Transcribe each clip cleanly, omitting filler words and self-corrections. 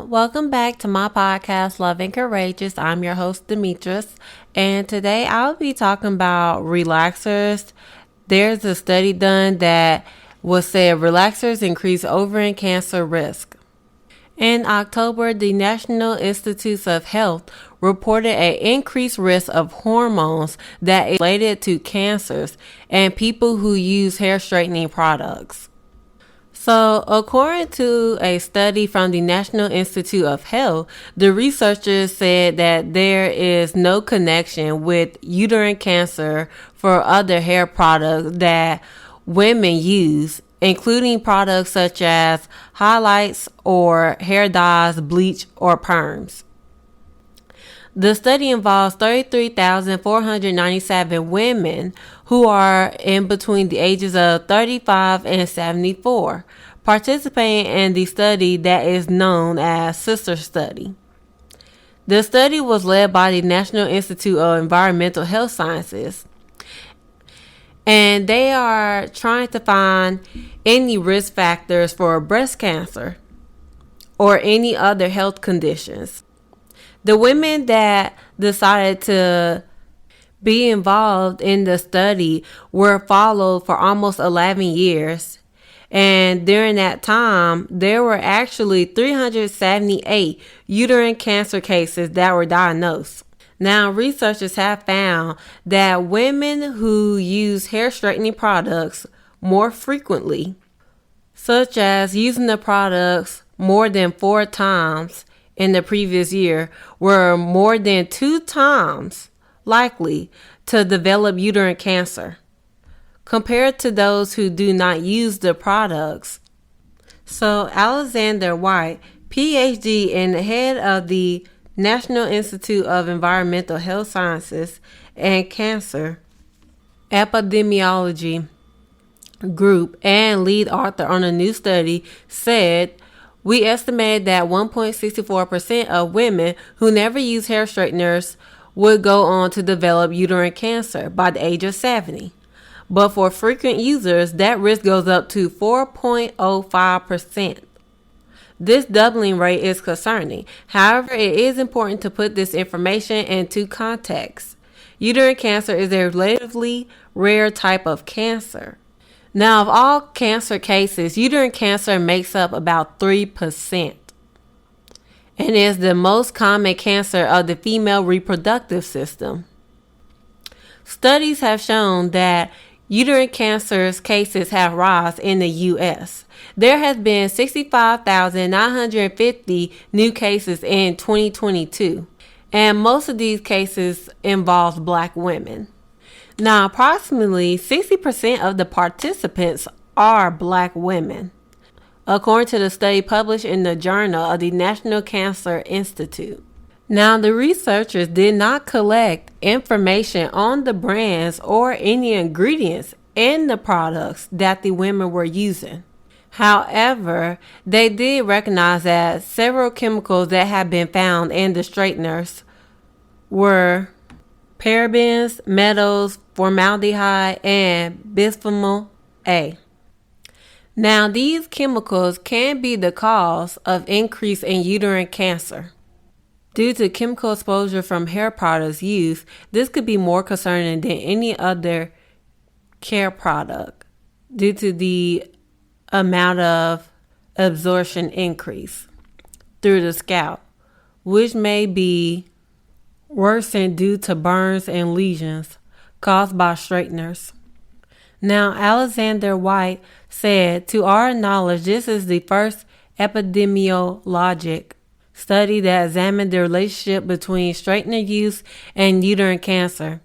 Welcome back to my podcast, Love and Courageous. I'm your host, Demetris, and today I'll be talking about relaxers. There's a study done that was said relaxers increase ovarian cancer risk. In October, the National Institutes of Health reported an increased risk of hormones that is related to cancers and people who use hair straightening products. So, according to a study from the National Institute of Health, the researchers said that there is no connection with uterine cancer for other hair products that women use, including products such as highlights or hair dyes, bleach, or perms. The study involves 33,497 women who are in between the ages of 35 and 74, participating in the study that is known as Sister Study. The study was led by the National Institute of Environmental Health Sciences, and they are trying to find any risk factors for breast cancer or any other health conditions. The women that decided to be involved in the study were followed for almost 11 years. And during that time, there were actually 378 uterine cancer cases that were diagnosed. Now, researchers have found that women who use hair straightening products more frequently, such as using the products more than 4 times in the previous year, were more than 2 times likely to develop uterine cancer compared to those who do not use the products. So Alexander White, PhD and head of the National Institute of Environmental Health Sciences and Cancer Epidemiology Group and lead author on a new study, said, "We estimate that 1.64% of women who never use hair straighteners would go on to develop uterine cancer by the age of 70. But for frequent users, that risk goes up to 4.05%. This doubling rate is concerning. However, it is important to put this information into context. Uterine cancer is a relatively rare type of cancer. Now, of all cancer cases, uterine cancer makes up about 3% and is the most common cancer of the female reproductive system. Studies have shown that uterine cancer cases have risen in the U.S. There has been 65,950 new cases in 2022, and most of these cases involve Black women. Now, approximately 60% of the participants are Black women, according to the study published in the Journal of the National Cancer Institute. Now, the researchers did not collect information on the brands or any ingredients in the products that the women were using. However, they did recognize that several chemicals that had been found in the straighteners were parabens, metals, formaldehyde, and bisphenol A. Now, these chemicals can be the cause of increase in uterine cancer. Due to chemical exposure from hair products used, this could be more concerning than any other care product due to the amount of absorption increase through the scalp, which may be worsened due to burns and lesions caused by straighteners. Now, Alexander White said, "To our knowledge, this is the first epidemiologic study that examined the relationship between straightener use and uterine cancer.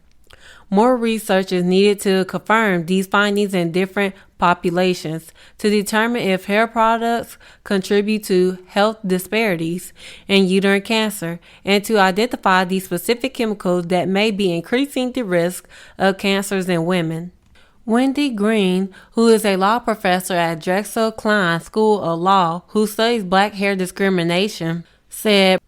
More research is needed to confirm these findings in different populations to determine if hair products contribute to health disparities in uterine cancer and to identify the specific chemicals that may be increasing the risk of cancers in women." Wendy Green, who is a law professor at Drexel Klein School of Law who studies Black hair discrimination, said,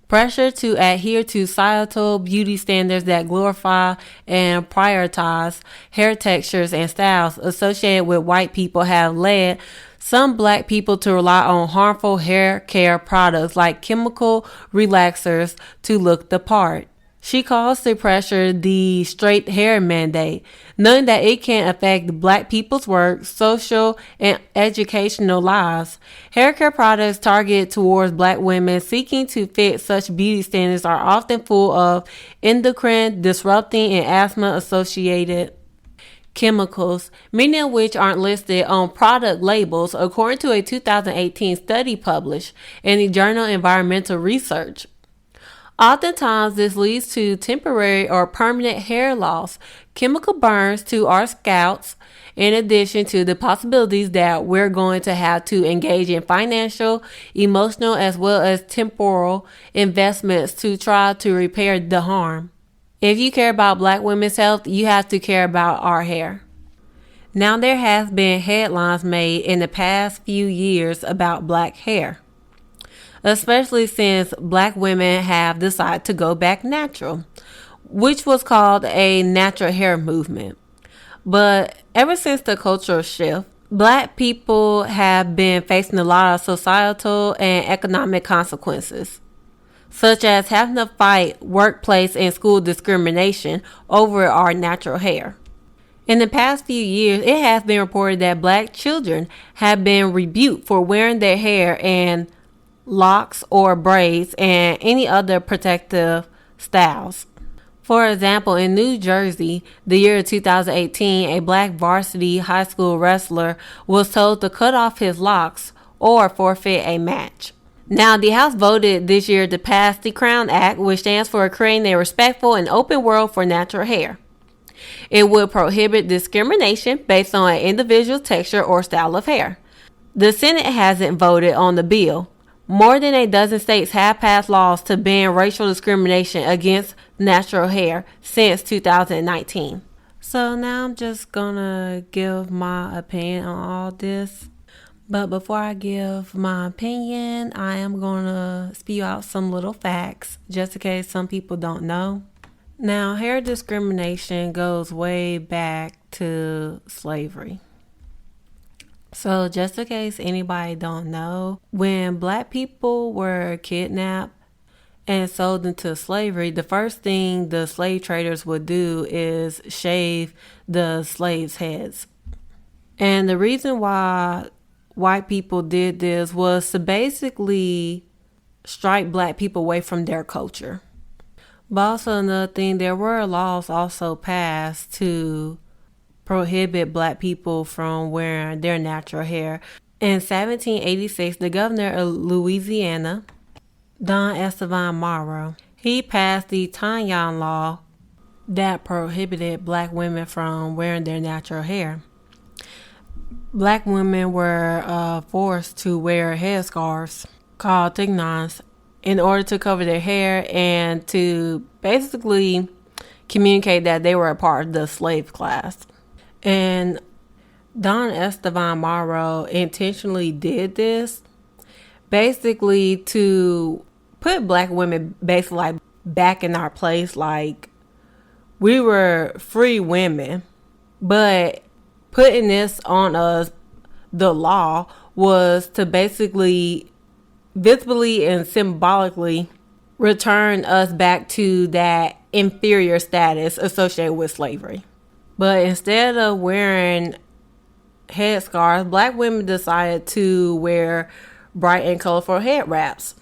"Pressure to adhere to societal beauty standards that glorify and prioritize hair textures and styles associated with white people have led some black people to rely on harmful hair care products like chemical relaxers to look the part. She calls the pressure the straight hair mandate, knowing that it can affect black people's work, social, and educational lives. Hair care products targeted towards black women seeking to fit such beauty standards are often full of endocrine disrupting and asthma associated chemicals, many of which aren't listed on product labels, according to a 2018 study published in the journal Environmental Research. Oftentimes, this leads to temporary or permanent hair loss, chemical burns to our scalps, in addition to the possibilities that we're going to have to engage in financial, emotional, as well as temporal investments to try to repair the harm. If you care about black women's health, you have to care about our hair. Now, there has been headlines made in the past few years about black hair, especially since black women have decided to go back natural, which was called a natural hair movement. But ever since the cultural shift, black people have been facing a lot of societal and economic consequences, such as having to fight workplace and school discrimination over our natural hair. In the past few years, it has been reported that black children have been rebuked for wearing their hair in locks or braids and any other protective styles. For example, in New Jersey, the year 2018, a black varsity high school wrestler was told to cut off his locks or forfeit a match. Now, the House voted this year to pass the Crown Act, which stands for Creating a Respectful and Open World for Natural Hair. It would prohibit discrimination based on an individual's texture or style of hair. The Senate hasn't voted on the bill. More than a dozen states have passed laws to ban racial discrimination against natural hair since 2019. So now I'm just gonna give my opinion on all this. But before I give my opinion, I am gonna spew out some little facts just in case some people don't know. Now, hair discrimination goes way back to slavery. So just in case anybody don't know, when black people were kidnapped and sold into slavery, the first thing the slave traders would do is shave the slaves' heads. And the reason why white people did this was to basically strike black people away from their culture. But also another thing, there were laws also passed to prohibit black people from wearing their natural hair. In 1786, the governor of Louisiana, Don Esteban Morrow, he passed the Tanyan Law that prohibited black women from wearing their natural hair. Black women were forced to wear headscarves called tignons in order to cover their hair and to basically communicate that they were a part of the slave class. And Don Esteban Morrow intentionally did this basically to put black women basically like back in our place. Like, we were free women, but putting this on us, the law, was to basically visibly and symbolically return us back to that inferior status associated with slavery. But instead of wearing headscarves, black women decided to wear bright and colorful head wraps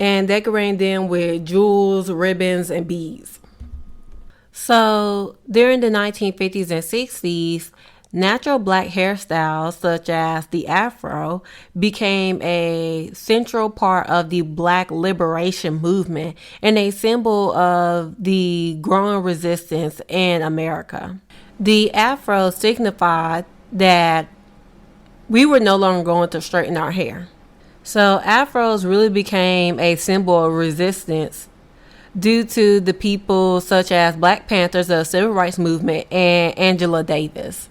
and decorating them with jewels, ribbons, and beads. So during the 1950s and 60s, natural black hairstyles such as the afro became a central part of the black liberation movement and a symbol of the growing resistance in America. The afro signified that we were no longer going to straighten our hair. So afros really became a symbol of resistance due to the people such as Black Panthers, the Civil Rights Movement, and Angela Davis.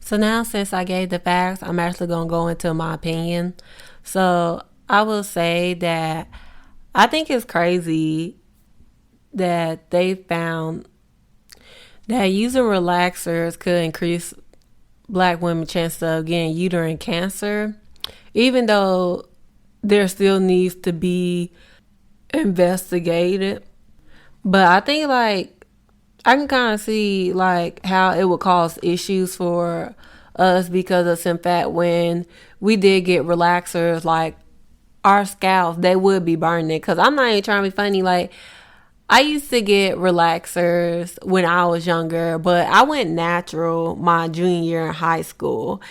So now, since I gave the facts, I'm actually going to go into my opinion. So I will say that I think it's crazy that they found that using relaxers could increase black women chance of getting uterine cancer, even though there still needs to be investigated. But I think like I can kind of see like how it would cause issues for us because of some fact when we did get relaxers, like our scalps, they would be burning. Cause I'm not even trying to be funny. Like I used to get relaxers when I was younger, but I went natural my junior year in high school.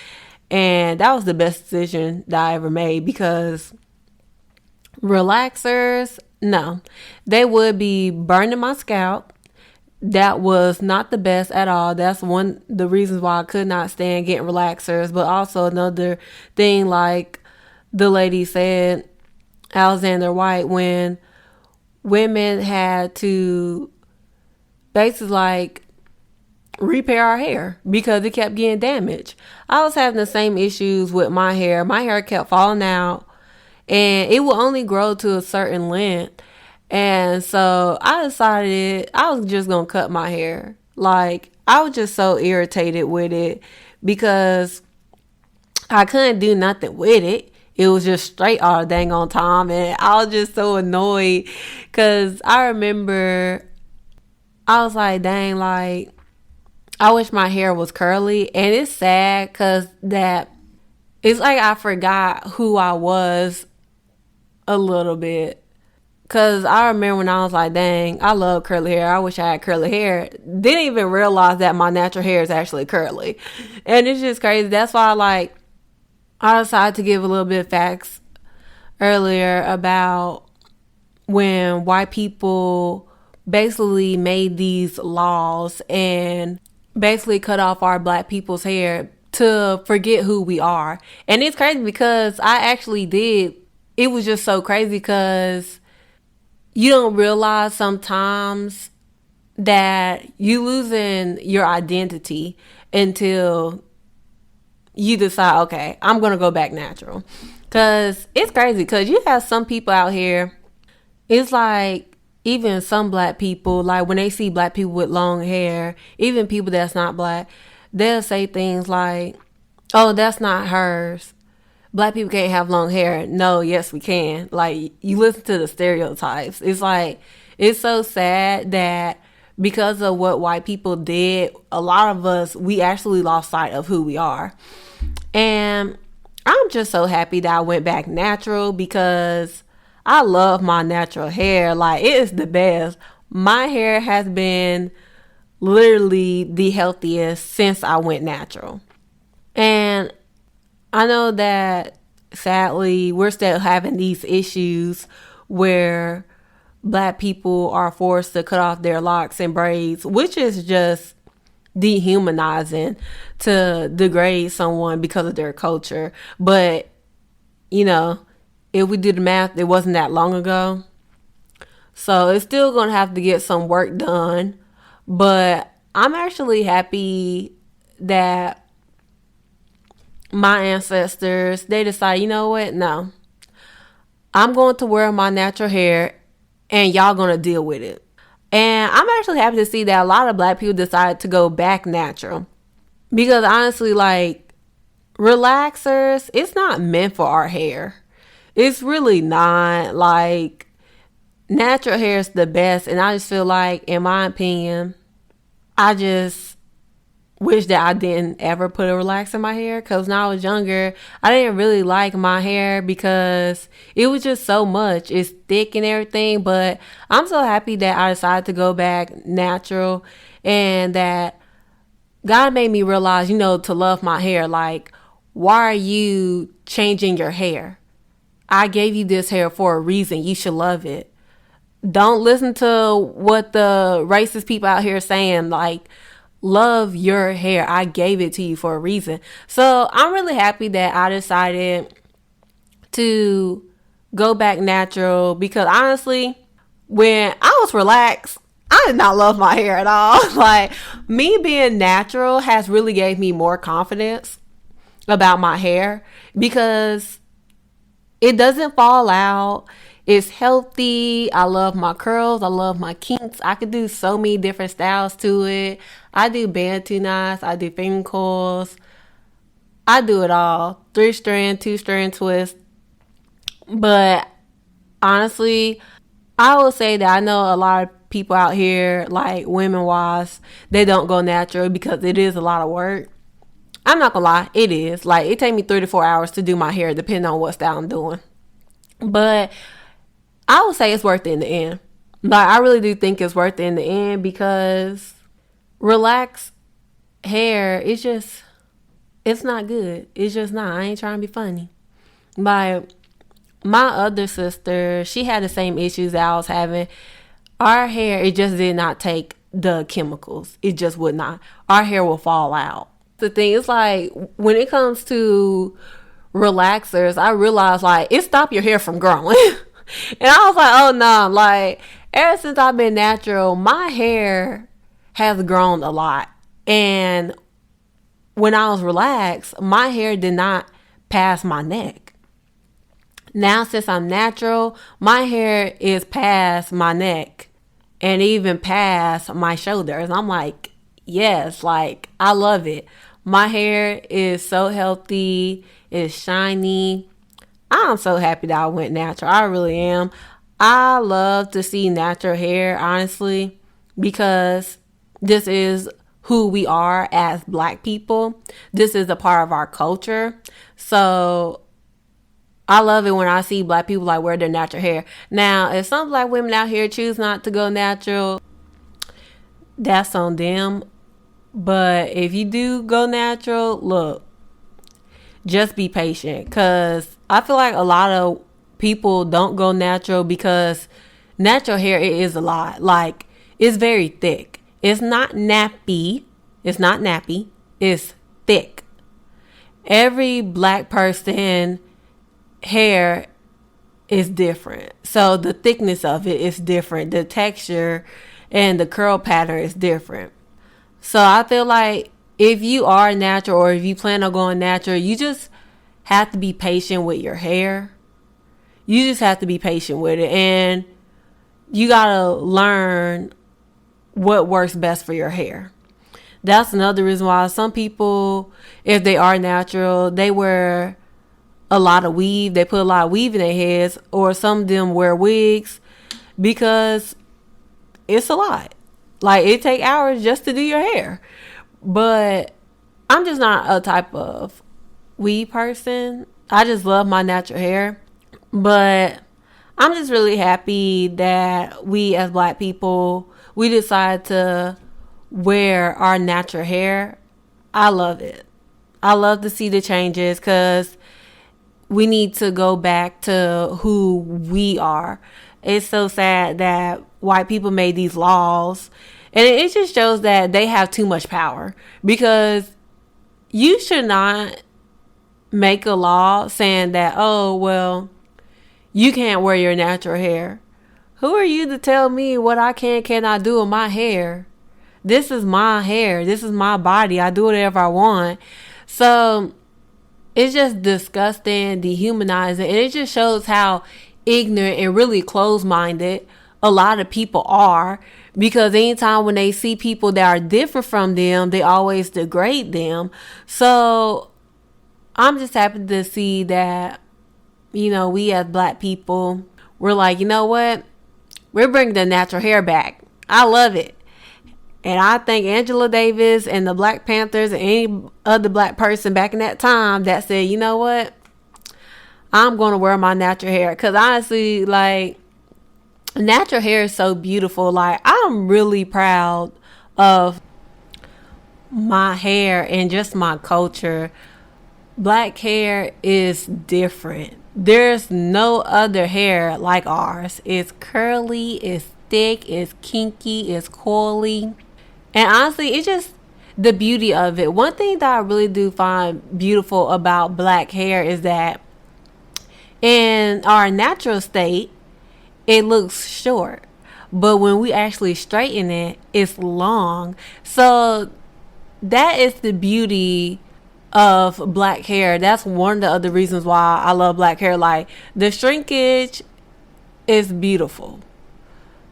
And that was the best decision that I ever made because relaxers, no, they would be burning my scalp. That was not the best at all. That's one the reasons why I could not stand getting relaxers. But also another thing, like the lady said, Alexander White, when women had to basically like repair our hair because it kept getting damaged. I was having the same issues with my hair. My hair kept falling out and it would only grow to a certain length. And so I decided I was just going to cut my hair. Like, I was just so irritated with it because I couldn't do nothing with it. It was just straight all the dang on time. And I was just so annoyed because I remember I was like, dang, like, I wish my hair was curly. And it's sad because that it's like I forgot who I was a little bit. Cause I remember when I was like, dang, I love curly hair. I wish I had curly hair. Didn't even realize that my natural hair is actually curly. And it's just crazy. That's why I decided to give a little bit of facts earlier about when white people basically made these laws and basically cut off our black people's hair to forget who we are. And it's crazy because I actually did. It was just so crazy because you don't realize sometimes that you losing your identity until you decide, okay, I'm going to go back natural. Because it's crazy because you have some people out here, it's like even some black people, like when they see black people with long hair, even people that's not black, they'll say things like, oh, that's not hers. Black people can't have long hair. No, yes, we can. Like, you listen to the stereotypes. It's like, it's so sad that because of what white people did, a lot of us, we actually lost sight of who we are. And I'm just so happy that I went back natural because I love my natural hair. Like, it is the best. My hair has been literally the healthiest since I went natural. And I know that sadly we're still having these issues where black people are forced to cut off their locks and braids, which is just dehumanizing to degrade someone because of their culture. But, you know, if we do the math, it wasn't that long ago. So it's still going to have to get some work done. But I'm actually happy that my ancestors, they decided, you know what? No. I'm going to wear my natural hair and y'all going to deal with it. And I'm actually happy to see that a lot of black people decided to go back natural. Because honestly, like, relaxers, it's not meant for our hair. It's really not. Like, natural hair is the best. And I just feel like, in my opinion, I just wish that I didn't ever put a relaxer in my hair, because when I was younger, I didn't really like my hair because it was just so much. It's thick and everything, but I'm so happy that I decided to go back natural and that God made me realize, you know, to love my hair. Like, why are you changing your hair? I gave you this hair for a reason. You should love it. Don't listen to what the racist people out here saying. Like, love your hair. I gave it to you for a reason. So I'm really happy that I decided to go back natural, because honestly, when I was relaxed, I did not love my hair at all. Like, me being natural has really gave me more confidence about my hair because it doesn't fall out. It's healthy. I love my curls. I love my kinks. I could do so many different styles to it. I do bantu knots. I do finger coils. I do it all. 3-strand, 2-strand twist. But honestly, I will say that I know a lot of people out here, like women wise, they don't go natural because it is a lot of work. I'm not gonna lie, it is. Like, it take me 3 to 4 hours to do my hair, depending on what style I'm doing. But I would say it's worth it in the end. Like, I really do think it's worth it in the end because relaxed hair, it's not good. It's just not. I ain't trying to be funny. Like, my other sister, she had the same issues that I was having. Our hair, it just did not take the chemicals. It just would not. Our hair will fall out. The thing is, like, when it comes to relaxers, I realized, like, it stopped your hair from growing. And I was like, oh no, like, ever since I've been natural, my hair has grown a lot. And when I was relaxed, my hair did not pass my neck. Now, since I'm natural, my hair is past my neck and even past my shoulders. I'm like, yes, like, I love it. My hair is so healthy, it's shiny. I'm so happy that I went natural. I really am. I love to see natural hair, honestly, because this is who we are as Black people. This is a part of our culture. So I love it when I see Black people like wear their natural hair. Now, if some Black women out here choose not to go natural, that's on them. But if you do go natural, look, just be patient, because I feel like a lot of people don't go natural because natural hair, it is a lot. Like, it's very thick. It's not nappy. It's not nappy. It's thick. Every Black person hair is different. So the thickness of it is different. The texture and the curl pattern is different. So I feel like if you are natural or if you plan on going natural, you just have to be patient with your hair. You just have to be patient with it. And you got to learn what works best for your hair. That's another reason why some people, if they are natural, they wear a lot of weave. They put a lot of weave in their heads, or some of them wear wigs because it's a lot. Like, it take hours just to do your hair. But I'm just not a type of weave person. I just love my natural hair. But I'm just really happy that we as Black people, we decide to wear our natural hair. I love it. I love to see the changes because we need to go back to who we are. It's so sad that white people made these laws, and it just shows that they have too much power, because you should not make a law saying that, oh, well, you can't wear your natural hair. Who are you to tell me what I cannot do with my hair? This is my hair. This is my body. I do whatever I want. So it's just disgusting, dehumanizing, and it just shows how ignorant and really closed-minded a lot of people are, because anytime when they see people that are different from them, they always degrade them. So I'm just happy to see that, you know, we as Black people, we're like, you know what? We're bringing the natural hair back. I love it. And I thank Angela Davis and the Black Panthers and any other Black person back in that time that said, you know what? I'm going to wear my natural hair. Because honestly, like, natural hair is so beautiful. Like, I'm really proud of my hair and just my culture. Black hair is different. There's no other hair like ours. It's curly, it's thick, it's kinky, it's coily. And honestly, it's just the beauty of it. One thing that I really do find beautiful about Black hair is that in our natural state, it looks short. But when we actually straighten it, it's long. So that is the beauty of Black hair. That's one of the other reasons why I love Black hair. Like, the shrinkage is beautiful.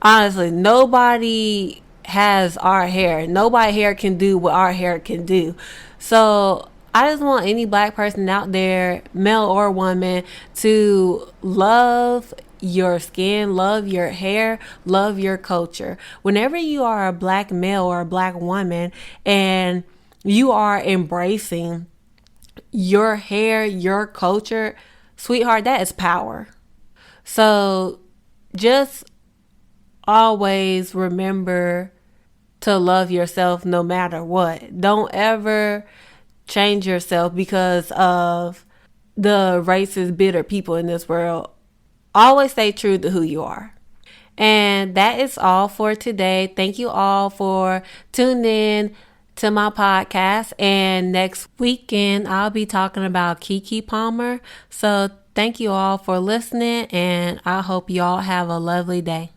Honestly, nobody has our hair. Nobody hair can do what our hair can do. So I just want any black person out there, male or woman, to love your skin, love your hair, love your culture. Whenever you are a black male or a black woman and you are embracing your hair, your culture, sweetheart, that is power. So just always remember to love yourself no matter what. Don't ever change yourself because of the racist, bitter people in this world. Always stay true to who you are. And that is all for today. Thank you all for tuning in to my podcast. And next weekend, I'll be talking about Keke Palmer. So thank you all for listening, and I hope you all have a lovely day.